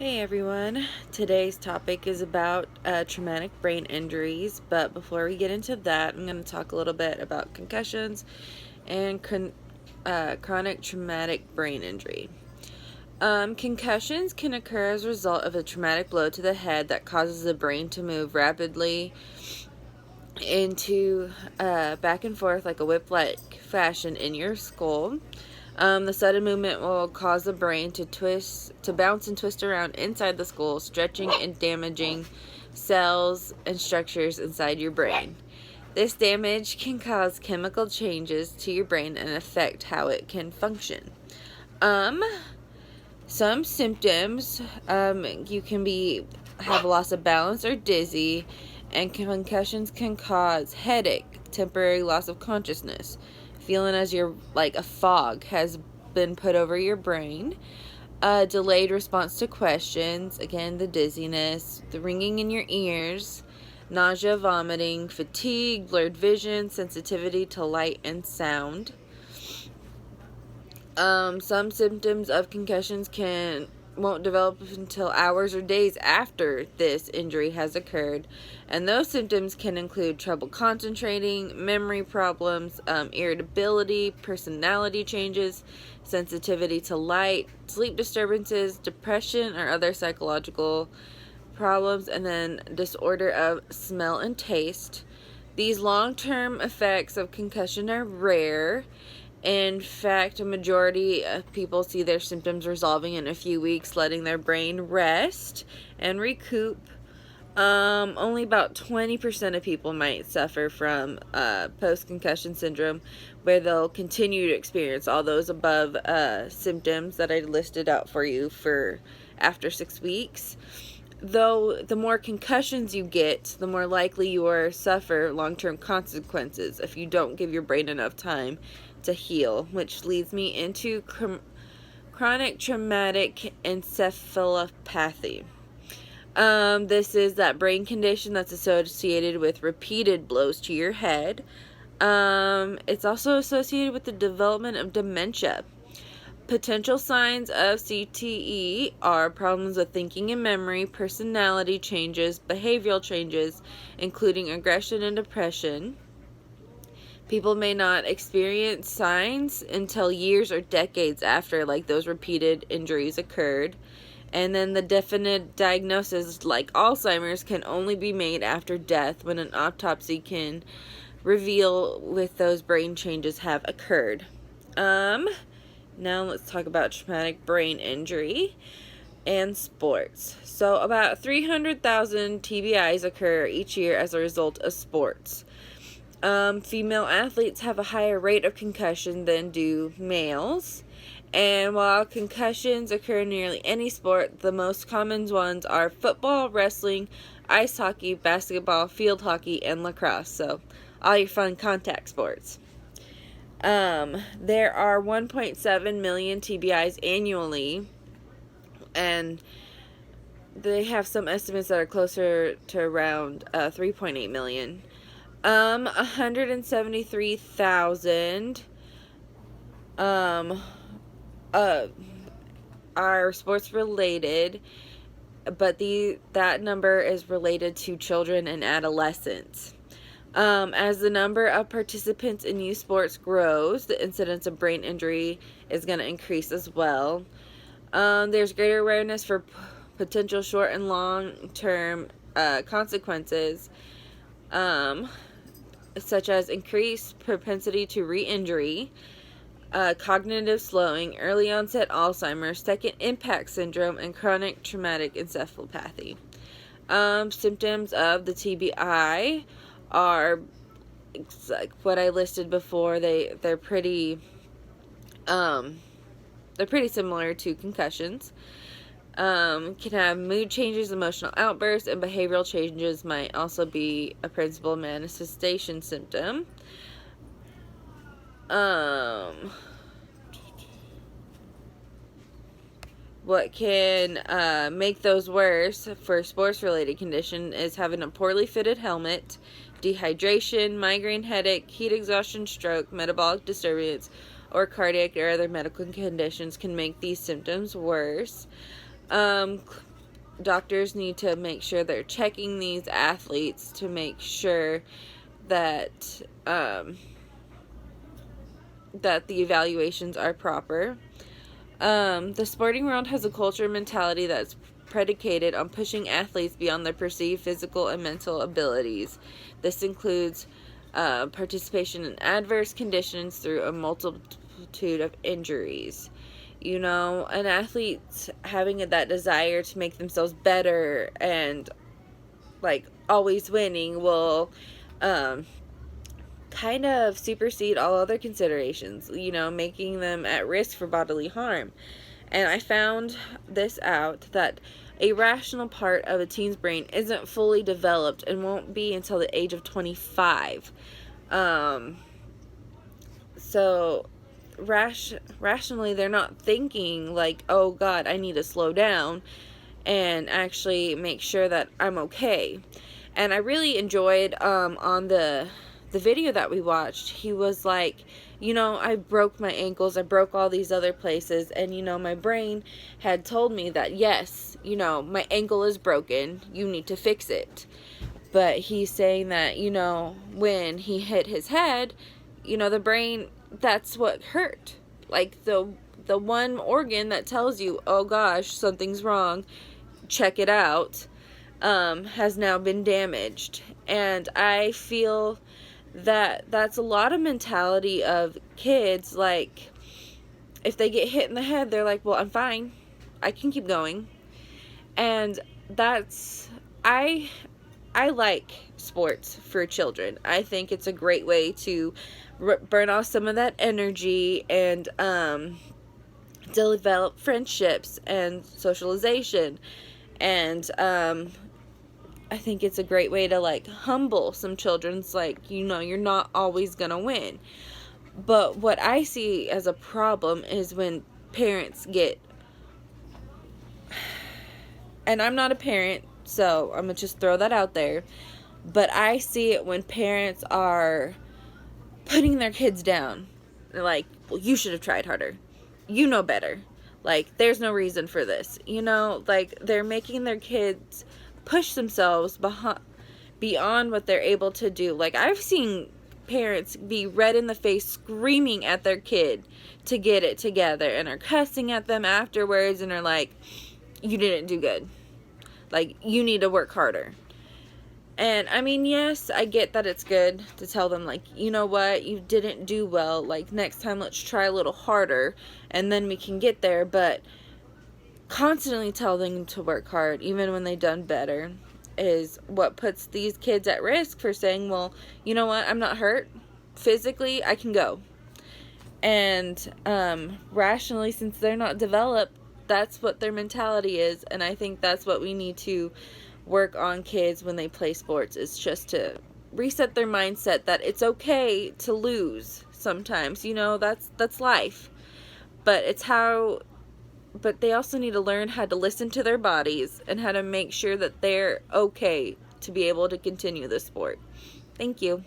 Hey everyone, today's topic is about traumatic brain injuries, but before we get into that, I'm going to talk a little bit about concussions and chronic traumatic brain injury. Concussions can occur as a result of a traumatic blow to the head that causes the brain to move rapidly into back and forth like a whip-like fashion in your skull. The sudden movement will cause the brain to bounce and twist around inside the skull, stretching and damaging cells and structures inside your brain. This damage can cause chemical changes to your brain and affect how it can function. Some symptoms, you can have loss of balance or dizzy, and concussions can cause headache, temporary loss of consciousness, feeling as like a fog has been put over your brain, delayed response to questions, again the dizziness, the ringing in your ears, nausea, vomiting, fatigue, blurred vision, sensitivity to light and sound. Some symptoms of concussions won't develop until hours or days after this injury has occurred, and those symptoms can include trouble concentrating, memory problems, irritability, personality changes, sensitivity to light, sleep disturbances, depression, or other psychological problems, and then disorder of smell and taste. These long-term effects of concussion are rare. In fact, a majority of people see their symptoms resolving in a few weeks, letting their brain rest and recoup. Only about 20% of people might suffer from post-concussion syndrome, where they'll continue to experience all those above symptoms that I listed out for you for after 6 weeks. Though the more concussions you get, the more likely you are to suffer long-term consequences if you don't give your brain enough time to heal, which leads me into chronic traumatic encephalopathy. This is that brain condition that's associated with repeated blows to your head. It's also associated with the development of dementia. Potential signs of CTE are problems with thinking and memory, personality changes, behavioral changes, including aggression and depression. People may not experience signs until years or decades after, like, those repeated injuries occurred. And then the definite diagnosis, like Alzheimer's, can only be made after death, when an autopsy can reveal if those brain changes have occurred. Now let's talk about traumatic brain injury and sports. So about 300,000 TBIs occur each year as a result of sports. Female athletes have a higher rate of concussion than do males. And while concussions occur in nearly any sport, the most common ones are football, wrestling, ice hockey, basketball, field hockey, and lacrosse. So all your fun contact sports. There are 1.7 million TBIs annually, and they have some estimates that are closer to around 3.8 million. 173,000 are sports related, but that number is related to children and adolescents. As the number of participants in youth sports grows, the incidence of brain injury is going to increase as well. There's greater awareness for potential short and long-term consequences, such as increased propensity to re-injury, cognitive slowing, early onset Alzheimer's, second impact syndrome, and chronic traumatic encephalopathy. Symptoms of the TBI are like what I listed before. They're pretty similar to concussions. Can have mood changes, emotional outbursts, and behavioral changes might also be a principal manifestation symptom. What can make those worse for sports-related condition is having a poorly fitted helmet, dehydration, migraine headache, heat exhaustion, stroke, metabolic disturbance, or cardiac or other medical conditions can make these symptoms worse. doctors need to make sure they're checking these athletes to make sure that that the evaluations are proper. The sporting world has a culture and mentality that's predicated on pushing athletes beyond their perceived physical and mental abilities. This includes participation in adverse conditions through a multitude of injuries. You know, an athlete's having that desire to make themselves better and like always winning will kind of supersede all other considerations, you know, making them at risk for bodily harm. And I found this out, that a rational part of a teen's brain isn't fully developed and won't be until the age of 25. So rationally, they're not thinking like, oh God, I need to slow down and actually make sure that I'm okay. And I really enjoyed on the video that we watched, he was like, you know, I broke my ankles, I broke all these other places, and you know, my brain had told me that yes, you know, my ankle is broken, you need to fix it. But he's saying that, you know, when he hit his head, you know, the brain, that's what hurt. Like the one organ that tells you, oh gosh, something's wrong, check it out, has now been damaged. And I feel that that's a lot of mentality of kids. Like, if they get hit in the head, they're like, well, I'm fine, I can keep going. And that's, I like sports for children. I think it's a great way to burn off some of that energy and develop friendships and socialization. And I think it's a great way to like humble some children's, like, you know, you're not always gonna win. But what I see as a problem is when parents get, and I'm not a parent, so I'm gonna just throw that out there, but I see it when parents are putting their kids down. They're like, well, you should have tried harder, you know better, like there's no reason for this, you know, like they're making their kids push themselves beyond what they're able to do. Like, I've seen parents be red in the face screaming at their kid to get it together, and are cussing at them afterwards, and are like, you didn't do good, like you need to work harder. And I mean, yes, I get that it's good to tell them, like, you know what, you didn't do well, like next time let's try a little harder and then we can get there. But constantly tell them to work hard even when they've done better is what puts these kids at risk for saying, well, you know what, I'm not hurt physically, I can go. And rationally, since they're not developed, that's what their mentality is. And I think that's what we need to work on kids when they play sports, is just to reset their mindset that it's okay to lose sometimes, you know, that's life. But it's how, but they also need to learn how to listen to their bodies and how to make sure that they're okay to be able to continue the sport. Thank you.